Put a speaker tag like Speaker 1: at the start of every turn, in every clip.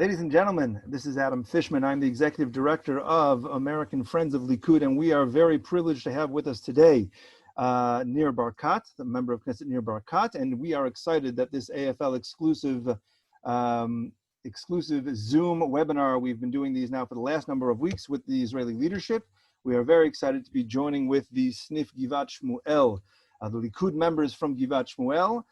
Speaker 1: Ladies and gentlemen, this is Adam Fishman. I'm the Executive Director of American Friends of Likud, and we are very privileged to have with us today Nir Barkat, the member of Knesset Nir Barkat, and we are excited that this AFL exclusive Zoom webinar, we've been doing these now for the last number of weeks with the Israeli leadership. We are very excited to be joining with the Snif Givat Shmuel, the Likud members from Givat Shmuel,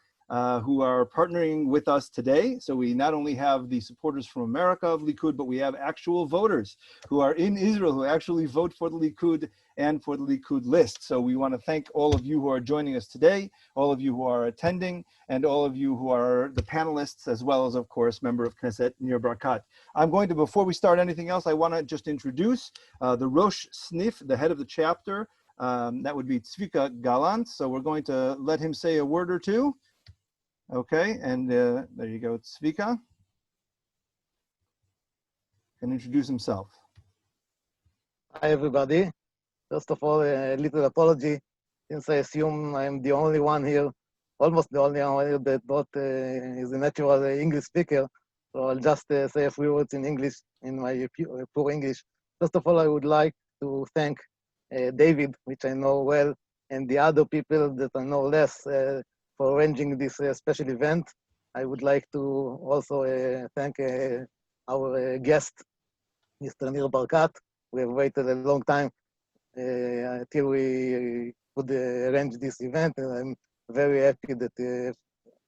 Speaker 1: who are partnering with us today. So we not only have the supporters from America of Likud, but we have actual voters who are in Israel who actually vote for the Likud and for the Likud list. So we want to thank all of you who are joining us today, all of you who are attending, and all of you who are the panelists, as well as, of course, member of Knesset Nir Barkat. I'm going to, before we start anything else, I want to just introduce the Rosh Snif, the head of the chapter. That would be Tzvika Galant. So we're going to let him say a word or two. Okay, and there you go, Tzvika can introduce himself.
Speaker 2: Hi, everybody. First of all, a little apology, since I assume I'm the only one here, almost the only one here that not is a natural English speaker. So I'll just say a few words in English, in my poor English. First of all, I would like to thank David, which I know well, and the other people that I know less, for arranging this special event. I would like to also thank our guest, Mr. Nir Barkat. We have waited a long time till we could arrange this event, and I'm very happy that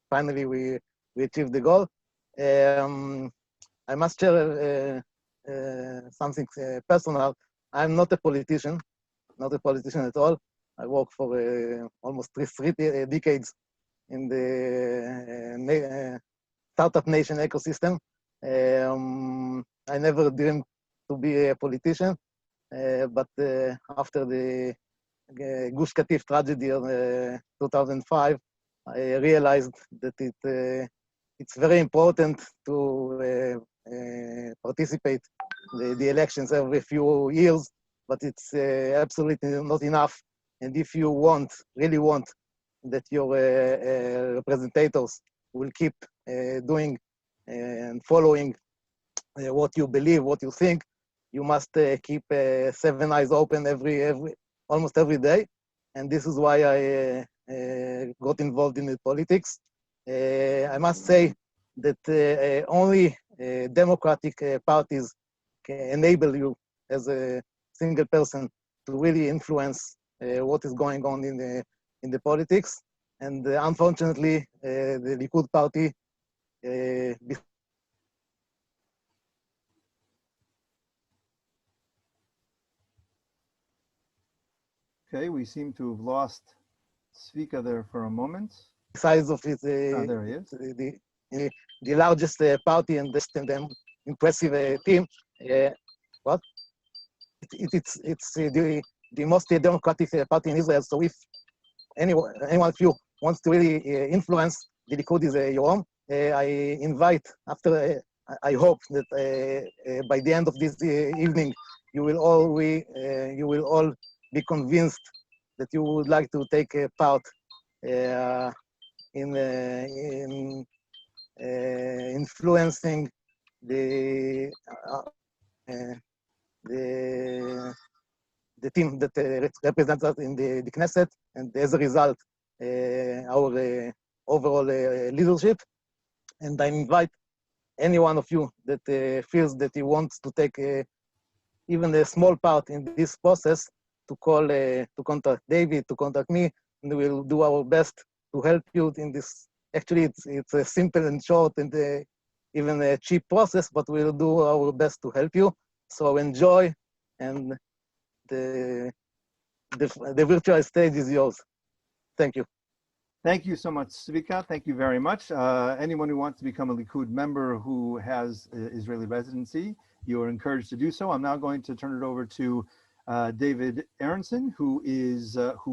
Speaker 2: finally we achieved the goal. I must share something personal. I'm not a politician at all. I work for almost three decades in the startup nation ecosystem. I never dreamed to be a politician, but after the Gush Katif tragedy of 2005, I realized that it's very important to participate in the elections every few years, but it's absolutely not enough. And if you really want, that your representatives will keep doing and following what you believe, what you think, you must keep 7 eyes open almost every day. And this is why I got involved in the politics. I must say that only democratic parties can enable you as a single person to really influence what is going on in the politics, and unfortunately, the Likud party
Speaker 1: Okay, we seem to have lost Tzvika there for a moment.
Speaker 2: size of it,
Speaker 1: There he is.
Speaker 2: the largest party and the impressive team. What? It's the most democratic party in Israel. So if anyone of you wants to really influence, the Likud is your home. I invite, I hope that by the end of this evening, you will all be convinced that you would like to take part in influencing the team that represents us in the Knesset, and as a result, our overall leadership. And I invite any one of you that feels that he wants to take even a small part in this process to contact David, to contact me, and we'll do our best to help you in this. Actually, it's a simple and short and even a cheap process, but we'll do our best to help you. So enjoy, and the virtual stage is yours. Thank you.
Speaker 1: Thank you so much, Tzvika. Thank you very much. Anyone who wants to become a Likud member who has Israeli residency, you are encouraged to do so. I'm now going to turn it over to David Aronson, who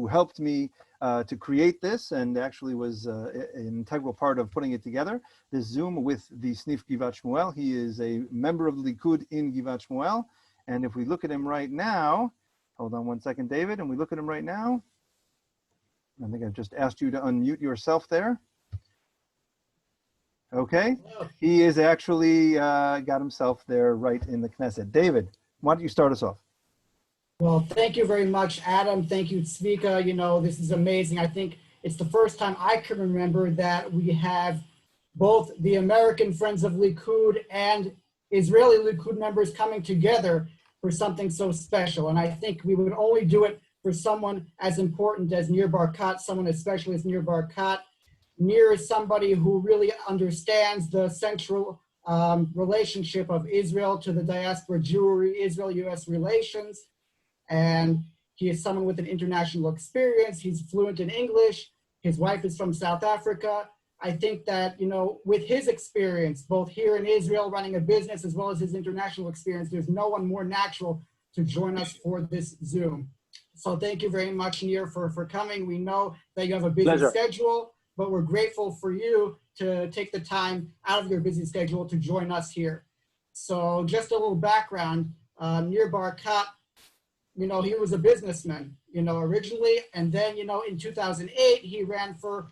Speaker 1: helped me to create this and actually was an integral part of putting it together. This Zoom with the Snif Givat Shmuel. He is a member of the Likud in Givat Shmuel. And if we look at him right now, hold on one second, David, and we look at him right now. I think I've just asked you to unmute yourself there. Okay, he is actually got himself there right in the Knesset. David, why don't you start us off?
Speaker 3: Well, thank you very much, Adam. Thank you, Tzvika. You know, this is amazing. I think it's the first time I can remember that we have both the American Friends of Likud and Israeli Likud members coming together for something so special. And I think we would only do it for someone as important as Nir Barkat, someone as special as Nir Barkat. Nir is somebody who really understands the central relationship of Israel to the diaspora Jewry, Israel-US relations. And he is someone with an international experience. He's fluent in English. His wife is from South Africa. I think that, you know, with his experience, both here in Israel running a business as well as his international experience, there's no one more natural to join us for this Zoom. So thank you very much, Nir, for coming. We know that you have a busy schedule, but we're grateful for you to take the time out of your busy schedule to join us here. So just a little background, Nir Barkat, you know, he was a businessman, you know, originally. And then, you know, in 2008, he ran for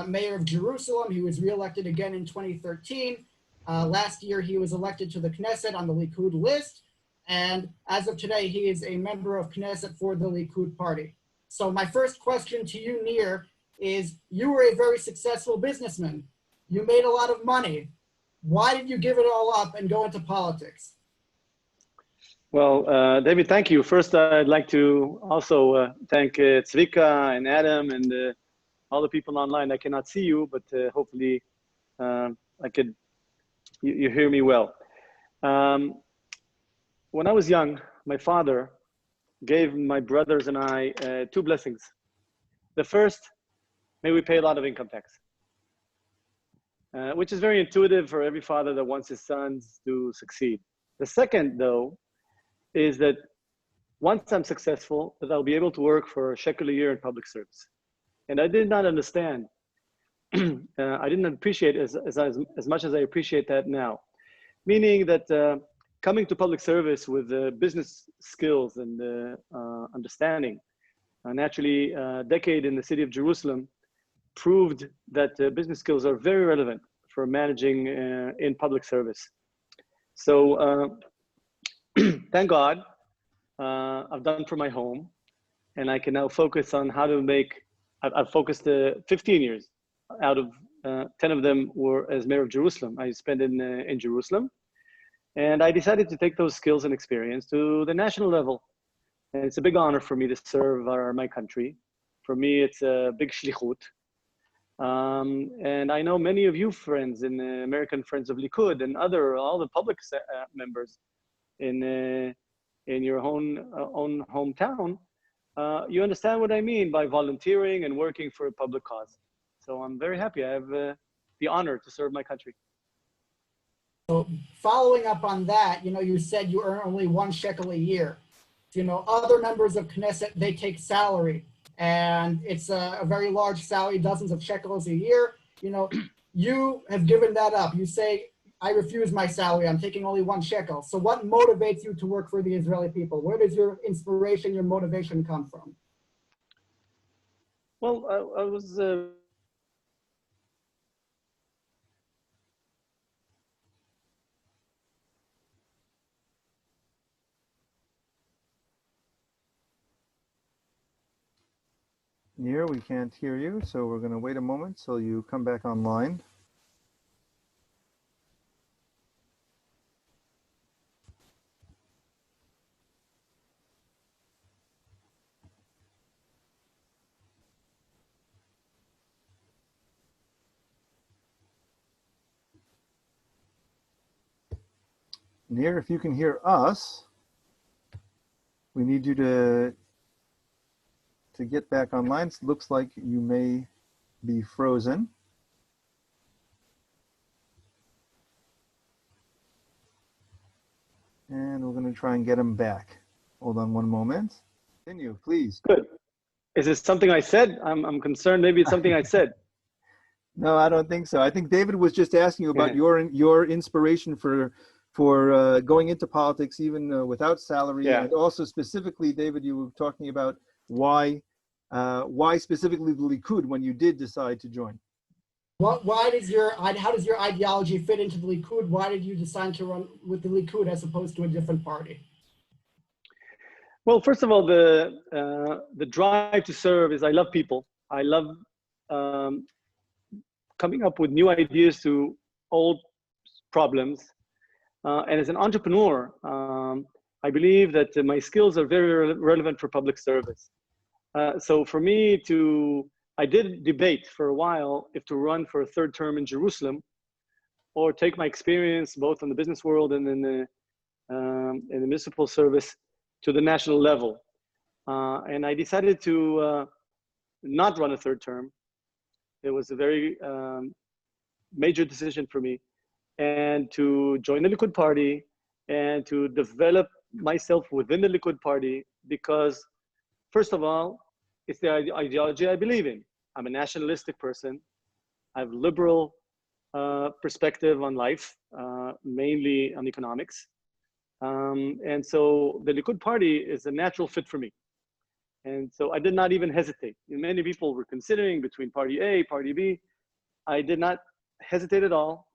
Speaker 3: mayor of Jerusalem. He was reelected again in 2013. Last year, he was elected to the Knesset on the Likud list. And as of today, he is a member of Knesset for the Likud party. So my first question to you, Nir, is you were a very successful businessman. You made a lot of money. Why did you give it all up and go into politics?
Speaker 4: Well, David, thank you. First, I'd like to also thank Tzvika and Adam and all the people online. I cannot see you, but hopefully you hear me well. When I was young, my father gave my brothers and I two blessings. The first, may we pay a lot of income tax, which is very intuitive for every father that wants his sons to succeed. The second, though, is that once I'm successful, that I'll be able to work for a shekel a year in public service. And I did not understand. I didn't appreciate as much as I appreciate that now. Meaning that coming to public service with business skills and understanding, naturally, a decade in the city of Jerusalem proved that business skills are very relevant for managing in public service. So thank God, I've done for my home, and I can now focus on how to make. I've focused 15 years out of 10 of them were as mayor of Jerusalem. I spent in Jerusalem, and I decided to take those skills and experience to the national level. And it's a big honor for me to serve my country. For me, it's a big shlichut. And I know many of you friends in the American Friends of Likud and all the public members in your own hometown, you understand what I mean by volunteering and working for a public cause. So I'm very happy. I have the honor to serve my country.
Speaker 3: So following up on that, you know, you said you earn only 1 shekel a year. You know, other members of Knesset, they take salary, and it's a very large salary, dozens of shekels a year. You know, you have given that up. You say, I refuse my salary. I'm taking only 1 shekel. So what motivates you to work for the Israeli people? Where does your inspiration, your motivation come from?
Speaker 4: Well, I was...
Speaker 1: Nir, we can't hear you, so we're going to wait a moment till you come back online. Nir, if you can hear us, we need you to get back online. It looks like you may be frozen. And we're going to try and get him back. Hold on one moment. Continue, please.
Speaker 4: Good. Is this something I said? I'm concerned maybe it's something I said.
Speaker 1: No, I don't think so. I think David was just asking you about your inspiration for going into politics even without salary. Yeah. And also specifically, David, you were talking about why specifically the Likud when you did decide to join?
Speaker 3: How does your ideology fit into the Likud? Why did you decide to run with the Likud as opposed to a different party?
Speaker 4: Well, first of all, the drive to serve is I love people. I love coming up with new ideas to old problems. And as an entrepreneur, I believe that my skills are very relevant for public service. So for me I did debate for a while if to run for a third term in Jerusalem or take my experience both in the business world and in the municipal service to the national level. And I decided to not run a third term. It was a very major decision for me, and to join the Likud party and to develop myself within the Likud party because, first of all, it's the ideology I believe in. I'm a nationalistic person. I have liberal perspective on life, mainly on economics. And so the Likud party is a natural fit for me. And so I did not even hesitate. Many people were considering between party A, party B. I did not hesitate at all.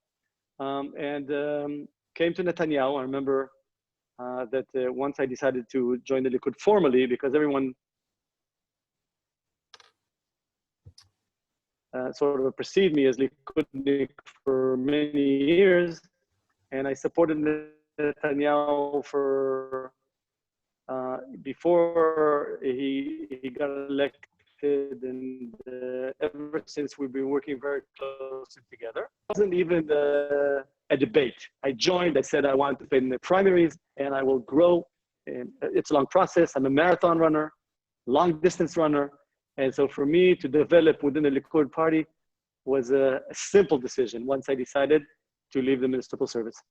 Speaker 4: And came to Netanyahu. I remember that once I decided to join the Likud formally, because everyone sort of perceived me as Likudnik for many years, and I supported Netanyahu for before he got elected, and ever since we've been working very closely together. It wasn't even a debate. I joined, I said I want to fit in the primaries and I will grow. And it's a long process. I'm a marathon runner, long distance runner. And so for me to develop within the Likud party was a simple decision once I decided to leave the municipal service.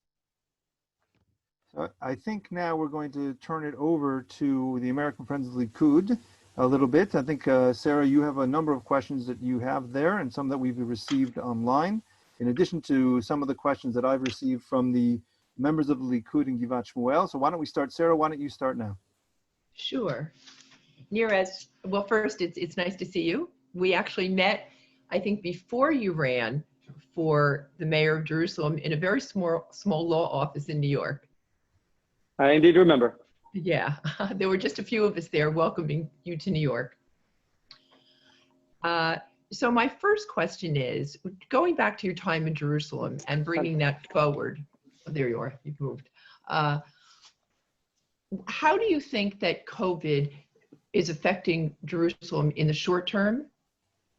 Speaker 1: So I think now we're going to turn it over to the American Friends of the Likud a little bit. I think, Sarah, you have a number of questions that you have there and some that we've received online, in addition to some of the questions that I've received from the members of the Likud in Givat Shmuel. So why don't we start? Sarah, why don't you start now?
Speaker 5: Sure. Nir, well, first, it's nice to see you. We actually met, I think, before you ran for the mayor of Jerusalem in a very small law office in New York.
Speaker 4: I indeed remember.
Speaker 5: Yeah, there were just a few of us there welcoming you to New York. So my first question is, going back to your time in Jerusalem and bringing that forward, oh, there you are, you've moved. How do you think that COVID is affecting Jerusalem in the short term?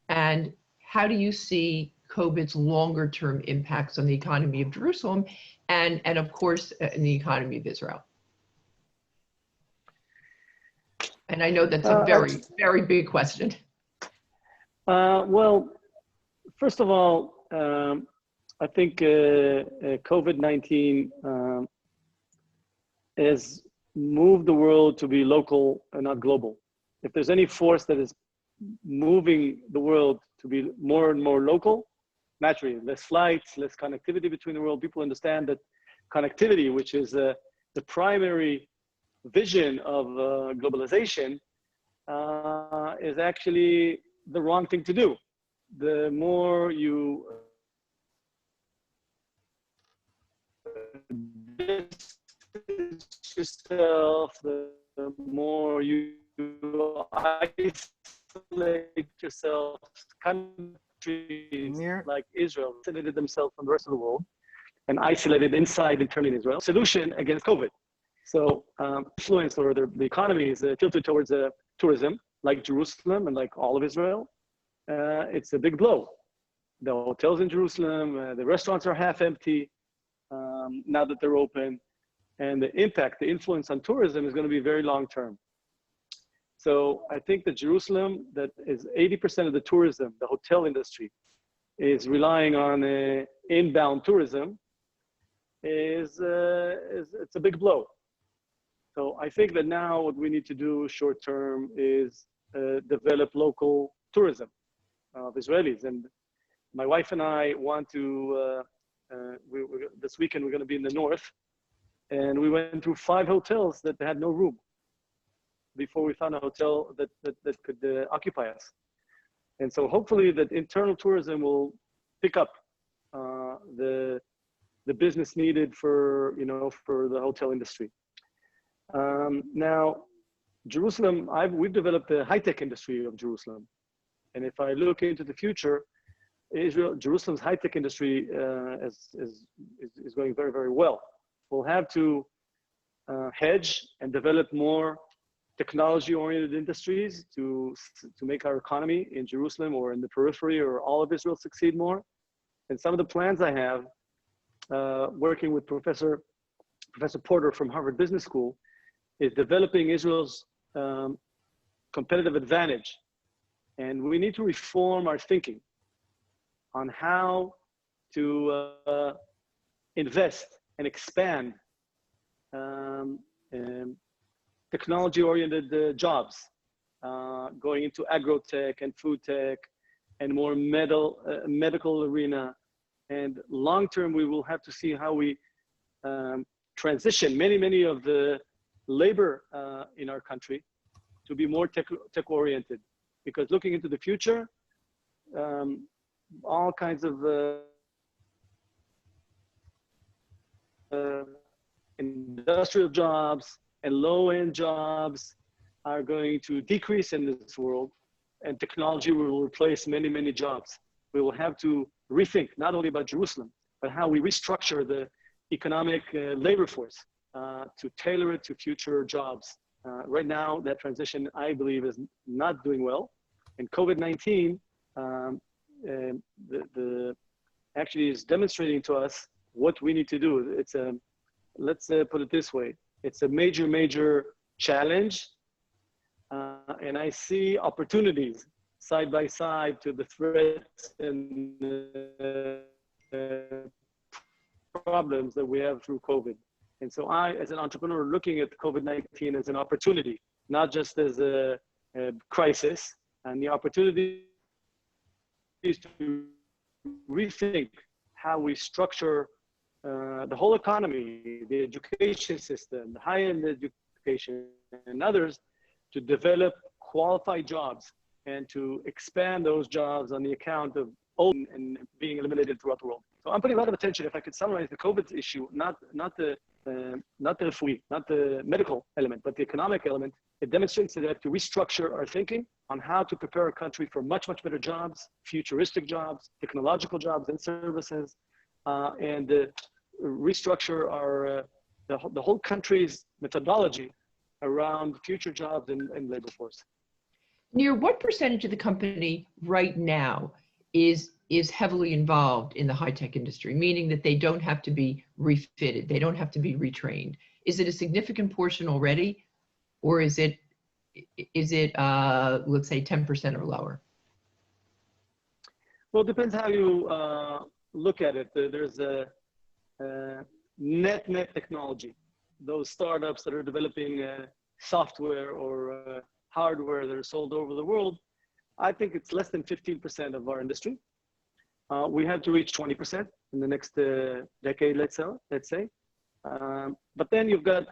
Speaker 5: And how do you see COVID's longer term impacts on the economy of Jerusalem and of course, in the economy of Israel? And I know that's a very, very big question.
Speaker 4: Well, first of all, I think COVID-19 has moved the world to be local and not global. If there's any force that is moving the world to be more and more local, naturally, less flights, less connectivity between the world, people understand that connectivity, which is the primary vision of globalization, is actually the wrong thing to do. The more you distance yourself, the more you isolate yourself. Countries like Israel isolated themselves from the rest of the world and isolated inside internally in Israel. Solution against COVID. So influence or the economy is tilted towards tourism, like Jerusalem and like all of Israel. It's a big blow. The hotels in Jerusalem, the restaurants are half empty now that they're open. And the impact, the influence on tourism is going to be very long term. So I think that Jerusalem, that is 80% of the tourism, the hotel industry, is relying on inbound tourism, it's a big blow. So I think that now what we need to do short term is develop local tourism of Israelis. And my wife and I want to, this weekend we're going to be in the north, and we went through 5 hotels that had no room before we found a hotel that could occupy us. And so hopefully that internal tourism will pick up the business needed for for the hotel industry. Now, Jerusalem, we've developed the high-tech industry of Jerusalem, and if I look into the future, Jerusalem's high-tech industry is going very, very well. We'll have to hedge and develop more technology-oriented industries to make our economy in Jerusalem or in the periphery or all of Israel succeed more. And some of the plans I have, working with Professor Porter from Harvard Business School, is developing Israel's competitive advantage. And we need to reform our thinking on how to invest and expand technology-oriented jobs, going into agro-tech and food tech and more medical arena. And long-term, we will have to see how we transition many of the labor in our country to be more tech-oriented. Because looking into the future, all kinds of industrial jobs and low-end jobs are going to decrease in this world, and technology will replace many jobs. We will have to rethink not only about Jerusalem, but how we restructure the economic labor force to tailor it to future jobs. Right now, that transition, I believe, is not doing well. And COVID-19 actually is demonstrating to us what we need to do. It's let's put it this way. It's a major challenge. And I see opportunities side by side to the threats and problems that we have through COVID. And so I, as an entrepreneur, looking at COVID-19 as an opportunity, not just as a crisis, and the opportunity is to rethink how we structure the whole economy, the education system, the high-end education, and others, to develop qualified jobs and to expand those jobs on the account of old and being eliminated throughout the world. So I'm putting a lot of attention, if I could summarize the COVID issue, not the medical element, but the economic element. It demonstrates that we have to restructure our thinking on how to prepare our country for much better jobs, futuristic jobs, technological jobs and services, and restructure our the whole country's methodology around future jobs and labor force.
Speaker 5: Nir, what percentage of the company right now is heavily involved in the high-tech industry, meaning that they don't have to be refitted, they don't have to be retrained? Is it a significant portion already, or is it let's say 10% or lower?
Speaker 4: Well, it depends how you look at it. There's a net technology. Those startups that are developing software or hardware that are sold over the world, I think it's less than 15% of our industry. We have to reach 20% in the next decade, let's say. But then you've got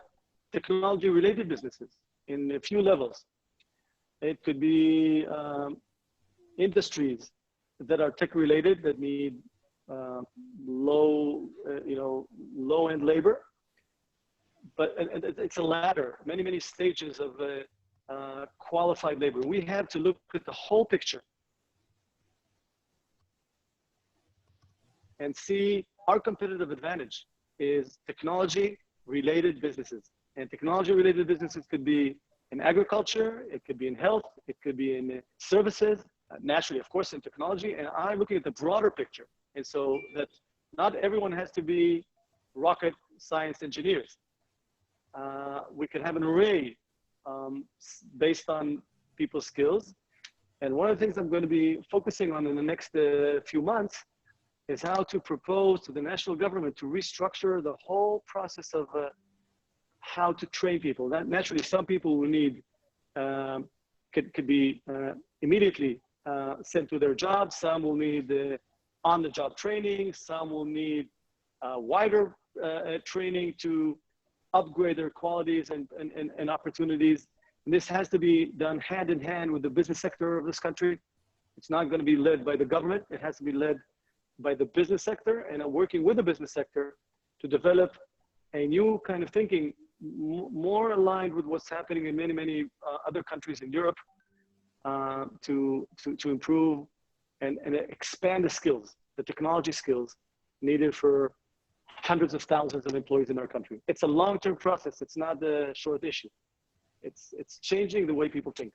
Speaker 4: technology-related businesses in a few levels. It could be industries that are tech-related that need low-end labor. But it's a ladder, many stages of qualified labor. We have to look at the whole picture and see our competitive advantage is technology-related businesses. And technology-related businesses could be in agriculture, it could be in health, it could be in services, naturally, of course, in technology. And I'm looking at the broader picture. And so that not everyone has to be rocket science engineers. We could have an array based on people's skills. And one of the things I'm going to be focusing on in the next few months is how to propose to the national government to restructure the whole process of how to train people. That naturally, some people will need, could be immediately sent to their jobs. Some will need on-the-job training. Some will need wider training to upgrade their qualities and opportunities. And this has to be done hand in hand with the business sector of this country. It's not going to be led by the government. It has to be led by the business sector, and I'm working with the business sector to develop a new kind of thinking, more aligned with what's happening in many other countries in Europe, to improve and expand the skills, the technology skills needed for hundreds of thousands of employees in our country. It's a long-term process. It's not a short issue. It's changing the way people think.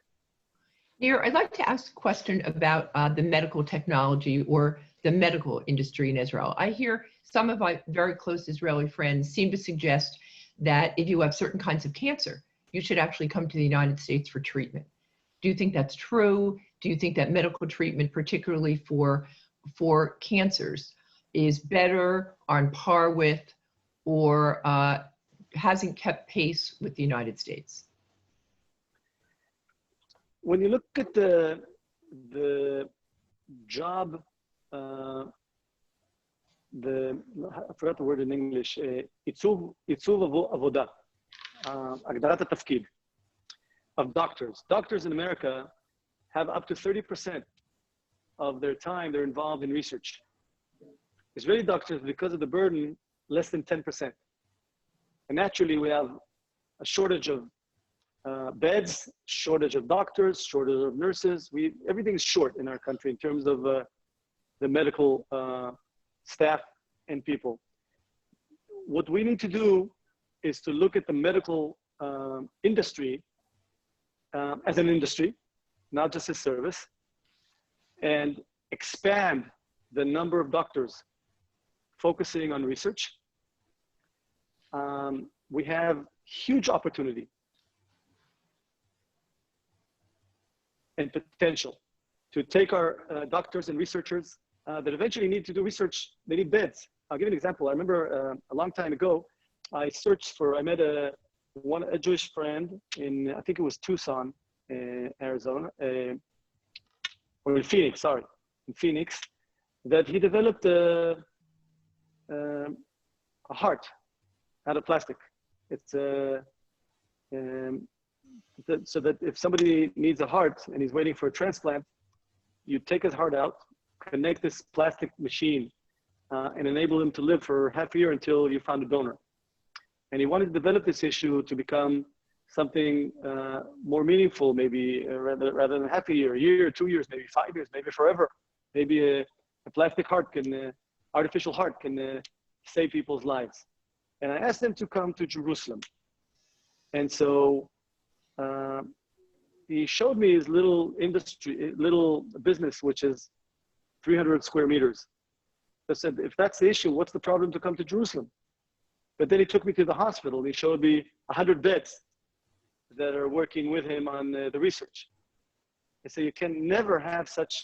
Speaker 5: Nir, I'd like to ask a question about the medical technology or the medical industry in Israel. I hear some of my very close Israeli friends seem to suggest that if you have certain kinds of cancer, you should actually come to the United States for treatment. Do you think that's true? Do you think that medical treatment, particularly for cancers, is better, on par with, or hasn't kept pace with the United States?
Speaker 4: When you look at the job, I forgot the word in English, עיצוב עבודה, הגדרת התפקיד of doctors. Doctors in America have up to 30% of their time they're involved in research. Israeli doctors, because of the burden, less than 10%. And naturally, we have a shortage of beds, shortage of doctors, shortage of nurses. Everything's short in our country in terms of the medical staff and people. What we need to do is to look at the medical industry as an industry, not just a service, and expand the number of doctors focusing on research. We have huge opportunity and potential to take our doctors and researchers that eventually need to do research. They need beds. I'll give you an example. I remember a long time ago, I met a Jewish friend in, I think it was Tucson, Arizona, or in Phoenix, sorry, in Phoenix, that he developed a heart out of plastic. It's so that if somebody needs a heart and he's waiting for a transplant, you take his heart out, connect this plastic machine, and enable him to live for half a year until you found a donor. And he wanted to develop this issue to become something more meaningful, maybe rather than half a year, 2 years, maybe 5 years, maybe forever. Maybe a plastic heart artificial heart can save people's lives. And I asked him to come to Jerusalem. And so he showed me his little business, which is 300 square meters. I said, if that's the issue, what's the problem to come to Jerusalem? But then he took me to the hospital. He showed me 100 beds that are working with him on the research. And so you can never have such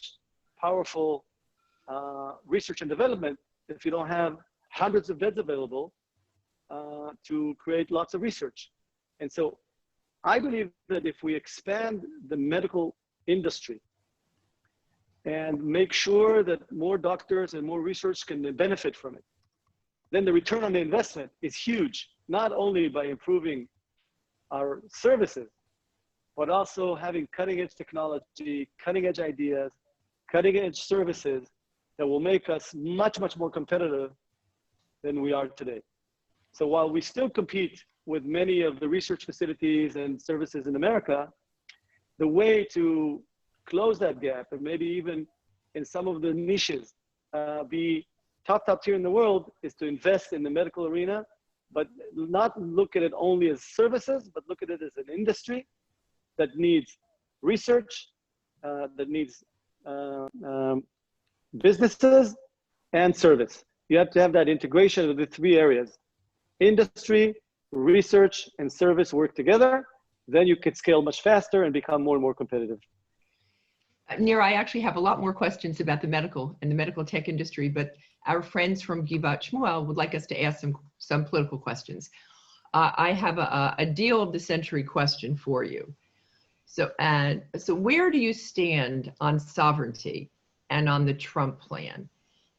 Speaker 4: powerful research and development if you don't have hundreds of beds available to create lots of research. And so I believe that if we expand the medical industry and make sure that more doctors and more research can benefit from it, then the return on the investment is huge, not only by improving our services, but also having cutting edge technology, cutting edge ideas, cutting edge services that will make us much, much more competitive than we are today. So while we still compete with many of the research facilities and services in America, the way to close that gap, and maybe even in some of the niches, be top tier in the world, is to invest in the medical arena, but not look at it only as services, but look at it as an industry that needs research, that needs businesses and service. You have to have that integration of the three areas. Industry, research, and service work together. Then you could scale much faster and become more and more competitive.
Speaker 5: Nir, I actually have a lot more questions about the medical and the medical tech industry, but our friends from Givat Shmuel would like us to ask some political questions. I have a deal of the century question for you. So where do you stand on sovereignty and on the Trump plan?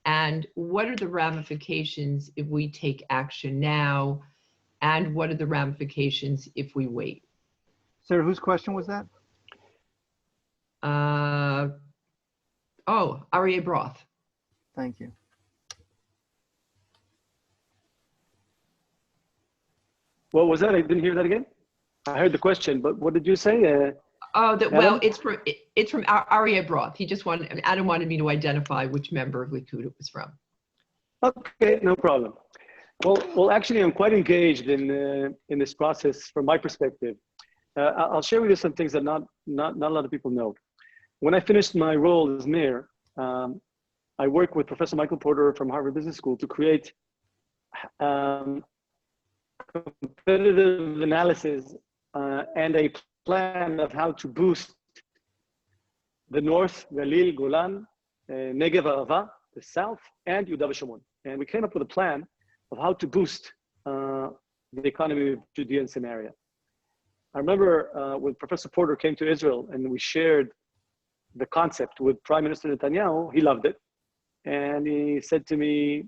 Speaker 5: And what are the ramifications if we take action now? And what are the ramifications if we wait?
Speaker 1: Sarah, whose question was that?
Speaker 5: Aryeh Broth.
Speaker 1: Thank you.
Speaker 4: What was that? I didn't hear that again. I heard the question, but what did you say?
Speaker 5: Well, it's from Aryeh Broth. He just wanted, Adam wanted me to identify which member of Likud it was from.
Speaker 4: Okay, no problem. Well, actually, I'm quite engaged in this process from my perspective. I'll share with you some things that not a lot of people know. When I finished my role as mayor, I worked with Professor Michael Porter from Harvard Business School to create competitive analysis and a plan of how to boost the North, Galil, Golan, Negev, Arava, the South, and Yehuda v'Shomron. And we came up with a plan of how to boost the economy of Judea and Samaria. I remember when Professor Porter came to Israel and we shared the concept with Prime Minister Netanyahu, he loved it. And he said to me,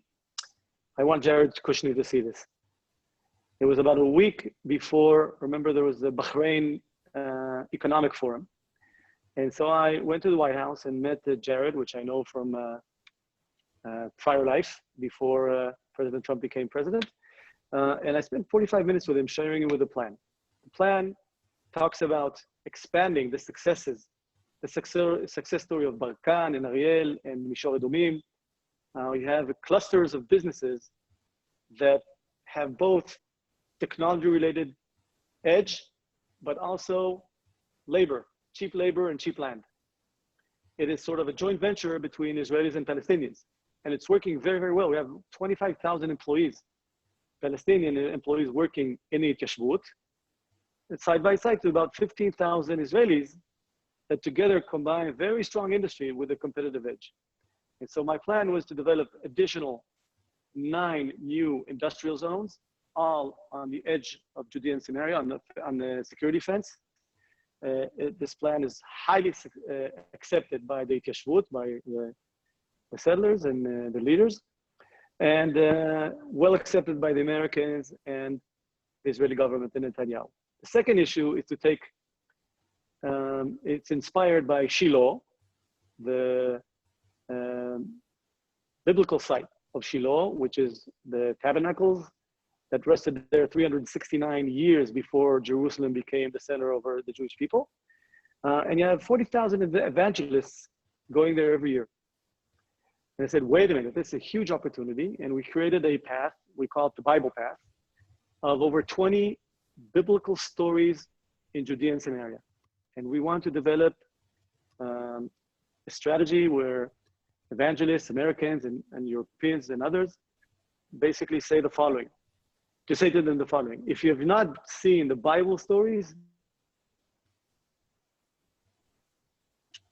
Speaker 4: I want Jared Kushner to see this. It was about a week before, remember there was the Bahrain Economic Forum. And so I went to the White House and met Jared, which I know from prior life before President Trump became president. And I spent 45 minutes with him sharing him with a plan. The plan talks about expanding the successes, the success story of Barkan and Ariel and Mishor Edomim. We have clusters of businesses that have both technology-related edge, but also labor, cheap labor and cheap land. It is sort of a joint venture between Israelis and Palestinians. And it's working very, very well. We have 25,000 employees, Palestinian employees working in the Yitashvut, side by side to about 15,000 Israelis that together combine a very strong industry with a competitive edge. And so my plan was to develop additional 9 new industrial zones, all on the edge of Judea and Samaria, on the security fence. This plan is highly accepted by the Yitashvut, by the settlers and the leaders, and well accepted by the Americans and the Israeli government and Netanyahu. The second issue is to take, it's inspired by Shiloh, the biblical site of Shiloh, which is the tabernacles that rested there 369 years before Jerusalem became the center over the Jewish people. And you have 40,000 evangelists going there every year. And I said, wait a minute, this is a huge opportunity. And we created a path, we call it the Bible path, of over 20 biblical stories in Judea and Samaria. And we want to develop a strategy where evangelists, Americans and Europeans and others basically say the following, to say to them the following: if you have not seen the Bible stories,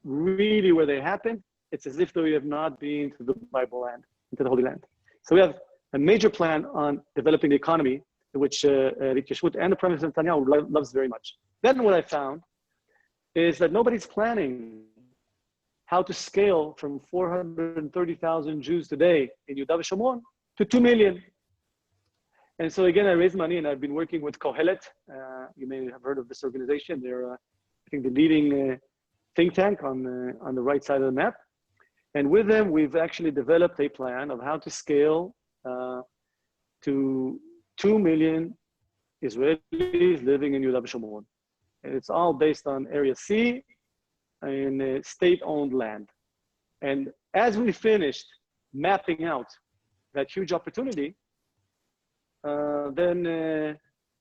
Speaker 4: really where they happen, it's as if though you have not been to the Bible land, into the Holy Land. So we have a major plan on developing the economy, which Yitashvut and the Prime Minister Netanyahu loves very much. Then what I found is that nobody's planning how to scale from 430,000 Jews today in Yehuda v'Shomron to 2 million. And so again, I raised money, and I've been working with Kohelet. You may have heard of this organization. They're, I think, the leading think tank on the right side of the map. And with them, we've actually developed a plan of how to scale to 2 million Israelis living in Yehuda v'Shomron. And it's all based on Area C and state-owned land. And as we finished mapping out that huge opportunity, then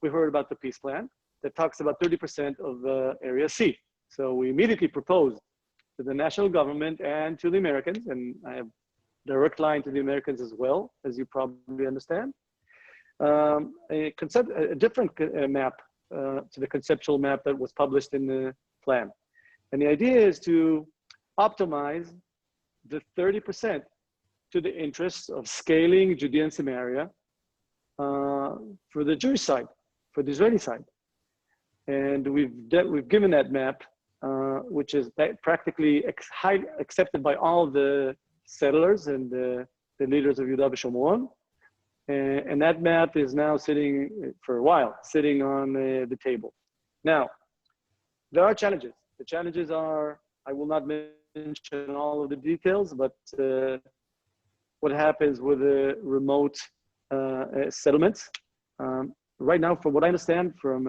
Speaker 4: we heard about the peace plan that talks about 30% of Area C. So we immediately proposed to the national government and to the Americans, and I have direct line to the Americans as well, as you probably understand, a different map to the conceptual map that was published in the plan. And the idea is to optimize the 30% to the interests of scaling Judea and Samaria for the Jewish side, for the Israeli side. And we've given that map, which is practically highly accepted by all the settlers and the leaders of Yehuda v'Shomron. And that map is now sitting, for a while, sitting on the table. Now, there are challenges. The challenges are, I will not mention all of the details, but what happens with the remote settlements. right now, from what I understand from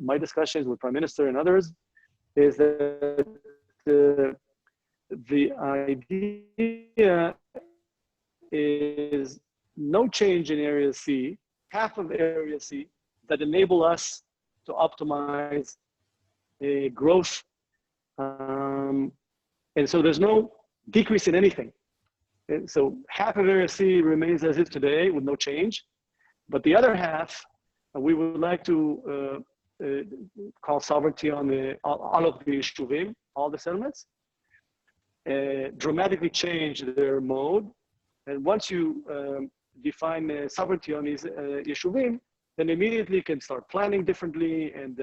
Speaker 4: my discussions with Prime Minister and others, is that the idea is no change in Area C, half of Area C, that enable us to optimize growth. And so there's no decrease in anything. And so half of Area C remains as is today with no change. But the other half, we would like to call sovereignty on all of the Yeshuvim, all the settlements, dramatically change their mode. And once you define sovereignty on these Yeshuvim, then immediately you can start planning differently and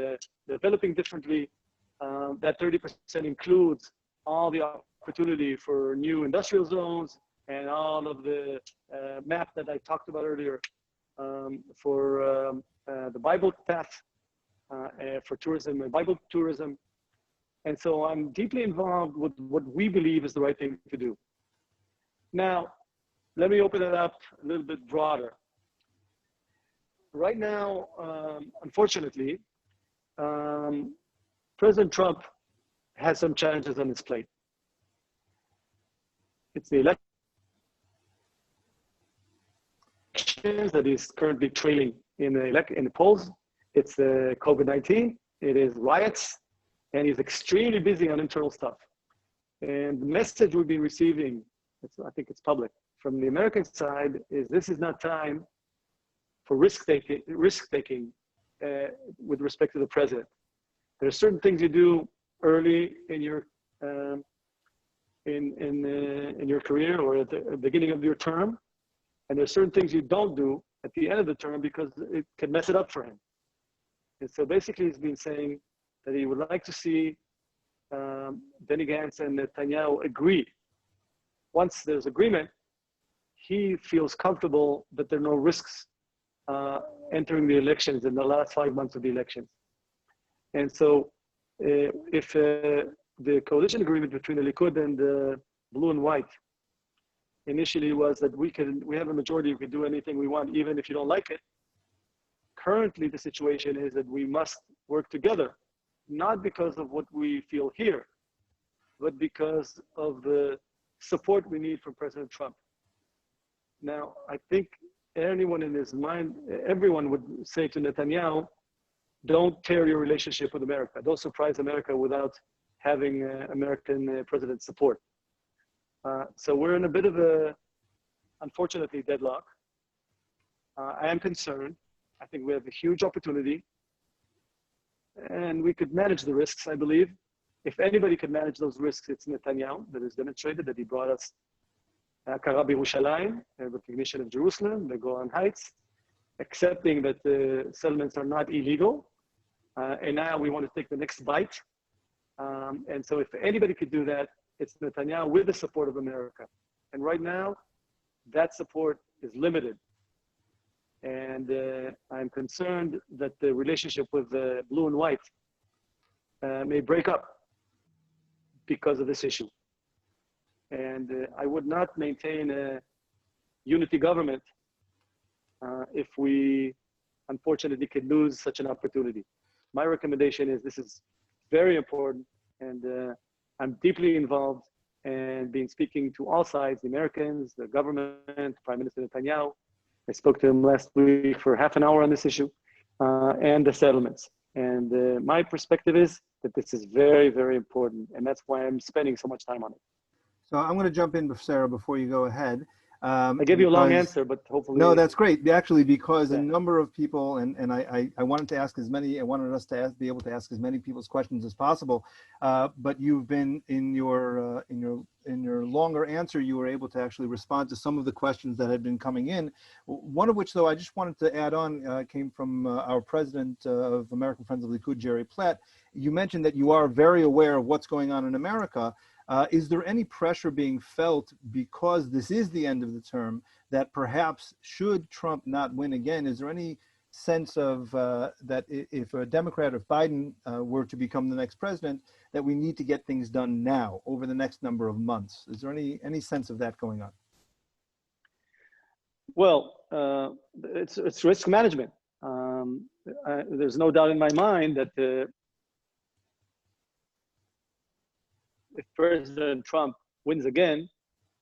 Speaker 4: developing differently. That 30% includes all the opportunity for new industrial zones and all of the map that I talked about earlier for the Bible path, for tourism and Bible tourism. And so I'm deeply involved with what we believe is the right thing to do. Now, let me open it up a little bit broader. Right now, unfortunately, President Trump has some challenges on his plate. It's the elections that he's currently trailing in the polls. It's COVID-19. It is riots, and he's extremely busy on internal stuff. And the message we've been receiving, I think it's public, from the American side is this is not time for risk-taking with respect to the president. There are certain things you do early in your in your career or at the beginning of your term, and there's certain things you don't do at the end of the term because it can mess it up for him. And so basically he's been saying that he would like to see Benny Gantz and Netanyahu agree. Once there's agreement, he feels comfortable that there are no risks entering the elections in the last 5 months of the elections. And so if the coalition agreement between the Likud and the blue and white initially was that we have a majority, we can do anything we want, even if you don't like it. Currently, the situation is that we must work together, not because of what we feel here, but because of the support we need from President Trump. Now, I think anyone in his mind, everyone would say to Netanyahu, don't tear your relationship with America. Don't surprise America without having American president support. So we're in a bit of a, unfortunately, deadlock. I am concerned. I think we have a huge opportunity and we could manage the risks, I believe. If anybody could manage those risks, it's Netanyahu, that has demonstrated that he brought us Akara B'Yerushalayim, recognition of Jerusalem, the Golan Heights, accepting that the settlements are not illegal. And now we want to take the next bite. And so if anybody could do that, it's Netanyahu with the support of America. And right now, that support is limited. And I'm concerned that the relationship with the blue and white may break up because of this issue. And I would not maintain a unity government if we unfortunately could lose such an opportunity. My recommendation is this is very important, and I'm deeply involved and been speaking to all sides, the Americans, the government, Prime Minister Netanyahu. I spoke to him last week for half an hour on this issue, and the settlements. And my perspective is that this is very, very important, and that's why I'm spending so much time on it.
Speaker 1: So I'm going to jump in, Sarah, before you go ahead.
Speaker 4: I gave you a long answer, but hopefully...
Speaker 1: No, that's great. Actually, because a number of people, and I wanted to ask as many, I wanted us to be able to ask as many people's questions as possible. But you've been in your longer answer, you were able to actually respond to some of the questions that had been coming in. One of which, though, I just wanted to add on, came from our president of American Friends of Likud, Jerry Platt. You mentioned that you are very aware of what's going on in America. Is there any pressure being felt because this is the end of the term that perhaps should Trump not win again, is there any sense of that if a Democrat, if Biden were to become the next president, that we need to get things done now over the next number of months? Is there any sense of that going on?
Speaker 4: Well, it's risk management. there's no doubt in my mind that if President Trump wins again,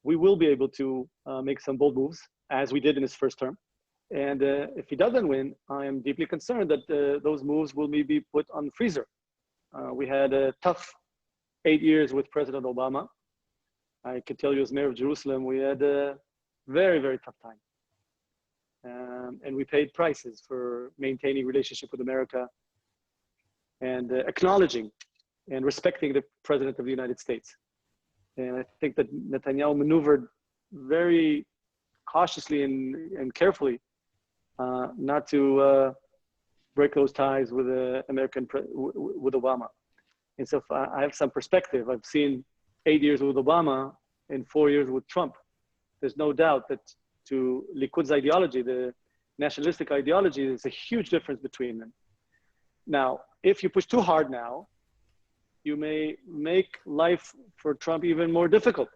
Speaker 4: we will be able to make some bold moves, as we did in his first term. And if he doesn't win, I am deeply concerned that those moves will be put on freezer. We had a tough 8 years with President Obama. I can tell you as mayor of Jerusalem, we had a very, very tough time. And we paid prices for maintaining relationship with America and acknowledging and respecting the President of the United States. And I think that Netanyahu maneuvered very cautiously and carefully not to break those ties with with Obama. And so I have some perspective. I've seen 8 years with Obama and 4 years with Trump. There's no doubt that to Likud's ideology, the nationalistic ideology, there's a huge difference between them. Now, if you push too hard now, you may make life for Trump even more difficult.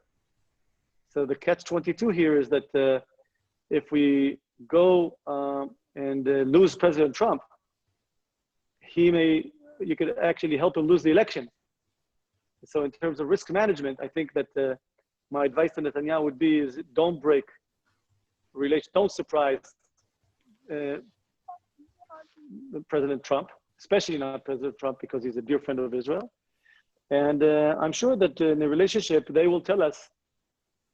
Speaker 4: So the catch-22 here is that if we go and lose President Trump, you could actually help him lose the election. So in terms of risk management, I think that my advice to Netanyahu would be is don't break relations, don't surprise President Trump, especially not President Trump because he's a dear friend of Israel. And I'm sure that in the relationship, they will tell us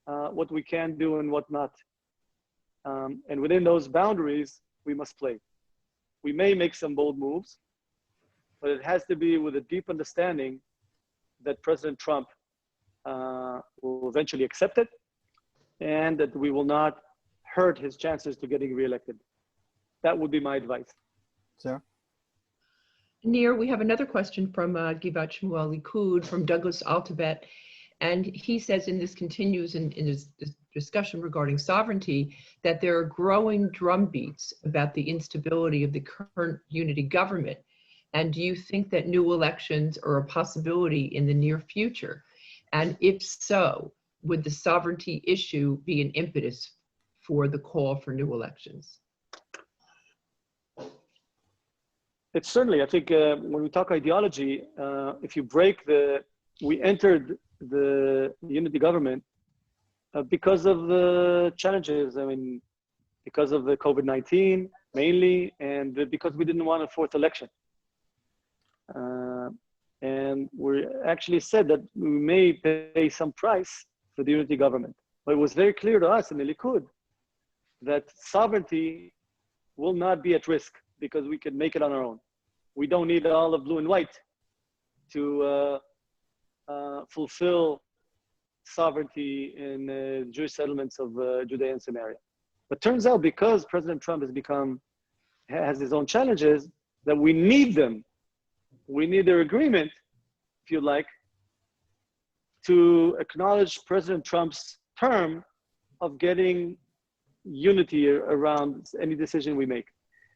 Speaker 4: what we can do and what not. And within those boundaries, we must play. We may make some bold moves, but it has to be with a deep understanding that President Trump will eventually accept it and that we will not hurt his chances to getting reelected. That would be my advice.
Speaker 1: Sarah?
Speaker 5: Nir, we have another question from Givat Shmuel Likud from Douglas Altabet. And he says, and this continues in his discussion regarding sovereignty, that there are growing drumbeats about the instability of the current unity government. And do you think that new elections are a possibility in the near future? And if so, would the sovereignty issue be an impetus for the call for new elections?
Speaker 4: It's certainly, I think when we talk ideology, if you break we entered the unity government because of the challenges. I mean, because of the COVID-19 mainly, and because we didn't want a fourth election. And we actually said that we may pay some price for the unity government. But it was very clear to us in the Likud that sovereignty will not be at risk because we can make it on our own. We don't need all of blue and white to fulfill sovereignty in Jewish settlements of Judea and Samaria. But turns out because President Trump has his own challenges, that we need them. We need their agreement, if you like, to acknowledge President Trump's term of getting unity around any decision we make.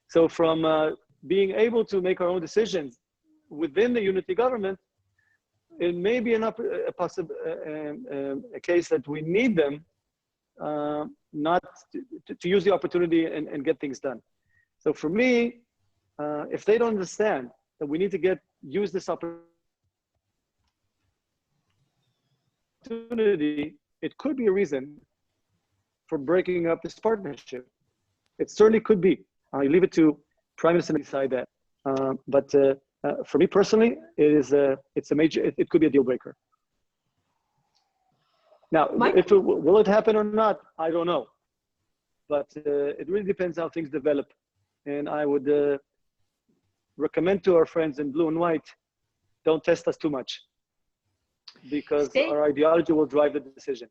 Speaker 4: So from being able to make our own decisions within the unity government, it may be a case that we need them not to use the opportunity and get things done. So for me, if they don't understand that we need to use this opportunity, it could be a reason for breaking up this partnership. It certainly could be. I leave it to Prime Minister to decide that. But for me personally, it could be a deal breaker. Now, will it happen or not? I don't know. But it really depends how things develop. And I would recommend to our friends in blue and white, don't test us too much because our ideology will drive the decision.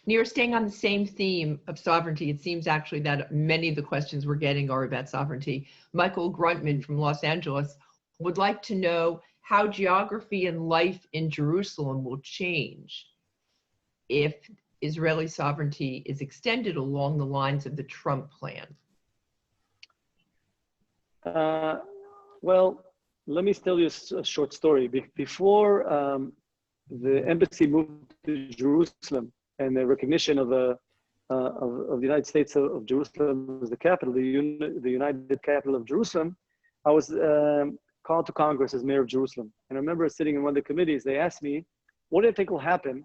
Speaker 5: Nir, staying on the same theme of sovereignty, it seems actually that many of the questions we're getting are about sovereignty. Michael Gruntman from Los Angeles would like to know how geography and life in Jerusalem will change if Israeli sovereignty is extended along the lines of the Trump plan.
Speaker 4: Well, let me tell you a short story. Before the embassy moved to Jerusalem and the recognition of the United States of Jerusalem as the capital, the United Capital of Jerusalem, I was called to Congress as mayor of Jerusalem. And I remember sitting in one of the committees, they asked me, what do you think will happen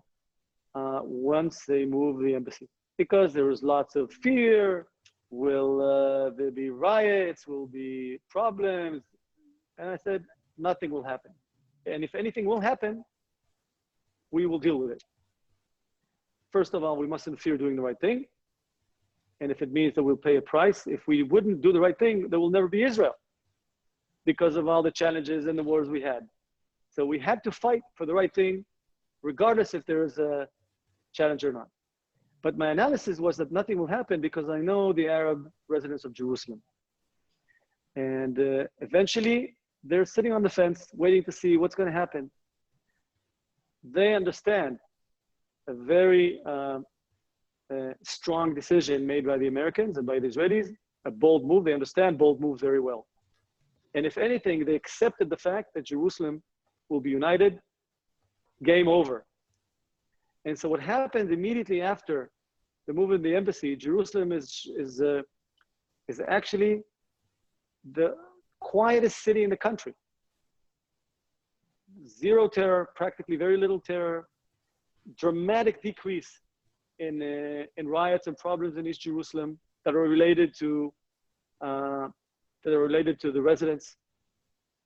Speaker 4: once they move the embassy? Because there was lots of fear, will there be riots, will be problems? And I said, nothing will happen. And if anything will happen, we will deal with it. First of all, we mustn't fear doing the right thing. And if it means that we'll pay a price, if we wouldn't do the right thing, there will never be Israel because of all the challenges and the wars we had. So we had to fight for the right thing, regardless if there is a challenge or not. But my analysis was that nothing will happen because I know the Arab residents of Jerusalem. And eventually, they're sitting on the fence, waiting to see what's going to happen. They understand a very strong decision made by the Americans and by the Israelis, a bold move. They understand bold moves very well. And if anything, they accepted the fact that Jerusalem will be united, game over. And so what happened immediately after the move in the embassy, Jerusalem is actually the quietest city in the country. Zero terror, practically very little terror, dramatic decrease in riots and problems in East Jerusalem that are related to the residents.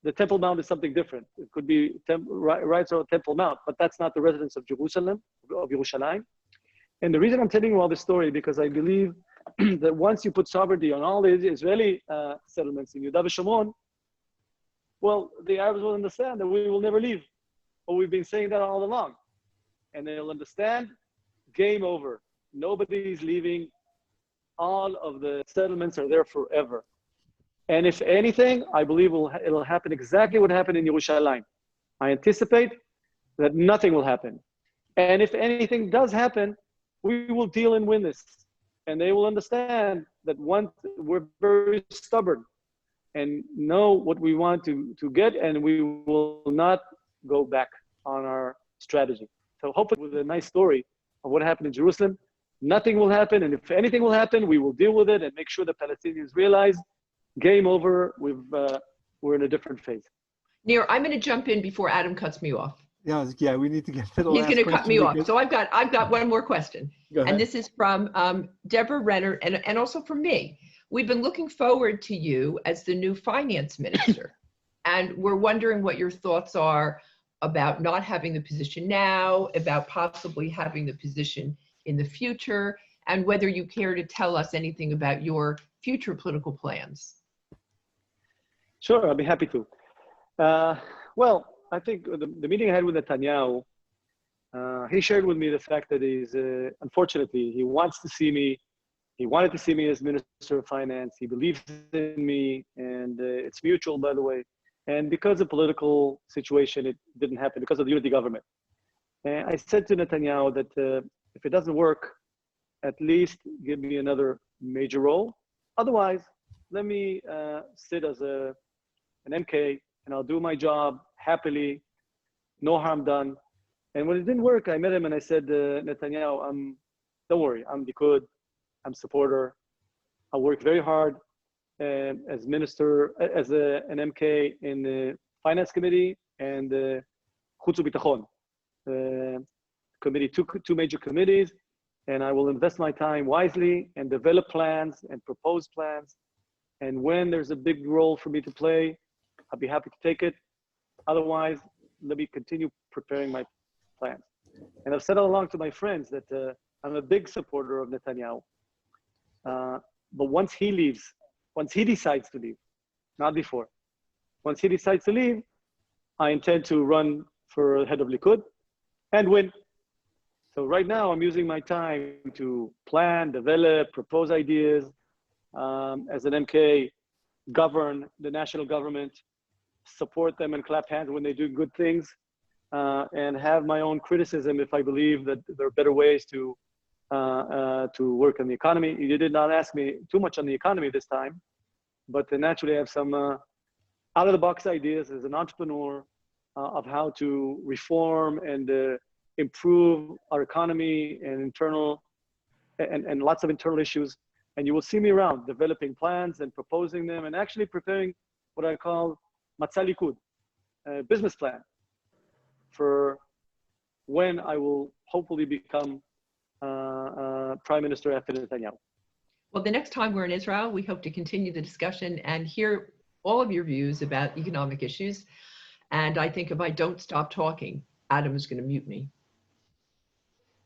Speaker 4: The Temple Mount is something different. It could be riots on Temple Mount, but that's not the residents of Jerusalem, of Yerushalayim. And the reason I'm telling you all this story, because I believe that once you put sovereignty on all the Israeli settlements in Yehuda v'Shomron, well, the Arabs will understand that we will never leave. But we've been saying that all along. And they'll understand, game over. Nobody's leaving. All of the settlements are there forever. And if anything, I believe it'll happen exactly what happened in Yerushalayim. I anticipate that nothing will happen. And if anything does happen, we will deal and win this. And they will understand that once we're very stubborn and know what we want to get, and we will not go back on our strategy. So hopefully with a nice story of what happened in Jerusalem, nothing will happen. And if anything will happen, we will deal with it and make sure the Palestinians realize game over, we're in a different phase.
Speaker 5: Nir, I'm going to jump in before Adam cuts me off.
Speaker 1: Yeah, we need to get to the
Speaker 5: He's
Speaker 1: last
Speaker 5: going to cut me off.
Speaker 1: because-
Speaker 5: So I've got one more question.
Speaker 1: Go ahead.
Speaker 5: And this is from Deborah Renner and also from me. We've been looking forward to you as the new finance minister. And we're wondering what your thoughts are about not having the position now, about possibly having the position in the future, and whether you care to tell us anything about your future political plans.
Speaker 4: Sure, I'll be happy to. Well, I think the meeting I had with Netanyahu, he shared with me the fact that unfortunately, he wanted to see me as Minister of Finance. He believes in me, and it's mutual, by the way. And because of political situation, it didn't happen because of the unity government. And I said to Netanyahu that if it doesn't work, at least give me another major role. Otherwise, let me sit as an MK, and I'll do my job happily, no harm done. And when it didn't work, I met him and I said, Netanyahu, don't worry, I'm Likud, I'm a supporter. I'll work very hard as minister, as an MK in the Finance Committee and the Chutz u'Bitachon committee, two major committees. And I will invest my time wisely and develop plans and propose plans. And when there's a big role for me to play, I'll be happy to take it. Otherwise, let me continue preparing my plans. And I've said all along to my friends that I'm a big supporter of Netanyahu. But once he leaves, once he decides to leave, not before, once he decides to leave, I intend to run for head of Likud and win. So right now, I'm using my time to plan, develop, propose ideas, as an MK, govern the national government, support them and clap hands when they do good things, and have my own criticism if I believe that there are better ways to work on the economy. You did not ask me too much on the economy this time, but naturally I have some out-of-the-box ideas as an entrepreneur of how to reform and improve our economy and internal and lots of internal issues. And you will see me around developing plans and proposing them and actually preparing what I call Matzah Likud, a business plan for when I will hopefully become Prime Minister after Netanyahu.
Speaker 5: Well, the next time we're in Israel, we hope to continue the discussion and hear all of your views about economic issues. And I think if I don't stop talking, Adam is going to mute me.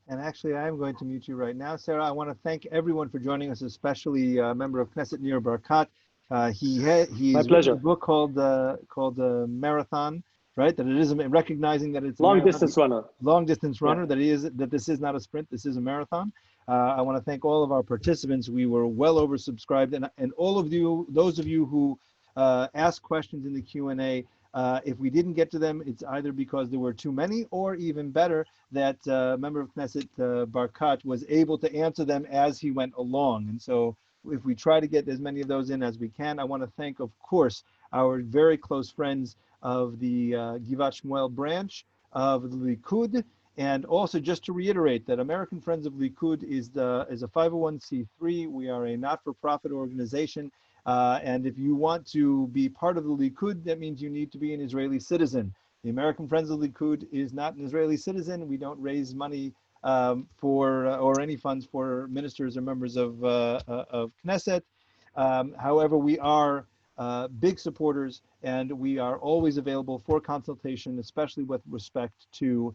Speaker 1: And actually, I am going to mute you right now. Sarah, I want to thank everyone for joining us, especially member of Knesset Nir Barkat. He's written a book called Marathon, right? That it is recognizing that it's
Speaker 4: long distance runner.
Speaker 1: Yeah. That this is not a sprint, this is a marathon. I want to thank all of our participants. We were well oversubscribed, and all of you, those of you who asked questions in the Q&A. If we didn't get to them, it's either because there were too many, or even better, that member of Knesset Barkat was able to answer them as he went along. And so if we try to get as many of those in as we can, I want to thank, of course, our very close friends of the Givat Shmuel branch of the Likud. And also just to reiterate that American Friends of Likud is a 501c3. We are a not-for-profit organization. And if you want to be part of the Likud, that means you need to be an Israeli citizen. The American Friends of Likud is not an Israeli citizen. We don't raise money or any funds for ministers or members of Knesset. However, we are big supporters, and we are always available for consultation, especially with respect to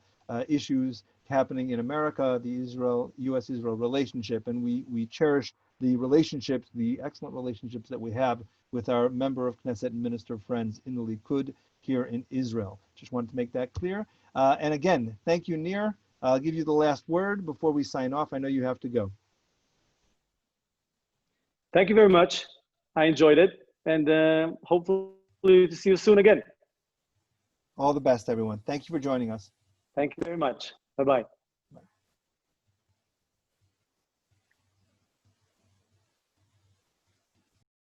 Speaker 1: issues happening in America, the U.S.-Israel relationship, and we cherish the relationships, the excellent relationships that we have with our member of Knesset and minister friends in the Likud here in Israel. Just wanted to make that clear. And again, thank you, Nir. I'll give you the last word before we sign off. I know you have to go.
Speaker 4: Thank you very much. I enjoyed it, and hopefully to see you soon again.
Speaker 1: All the best, everyone. Thank you for joining us.
Speaker 4: Thank you very much. Bye-bye.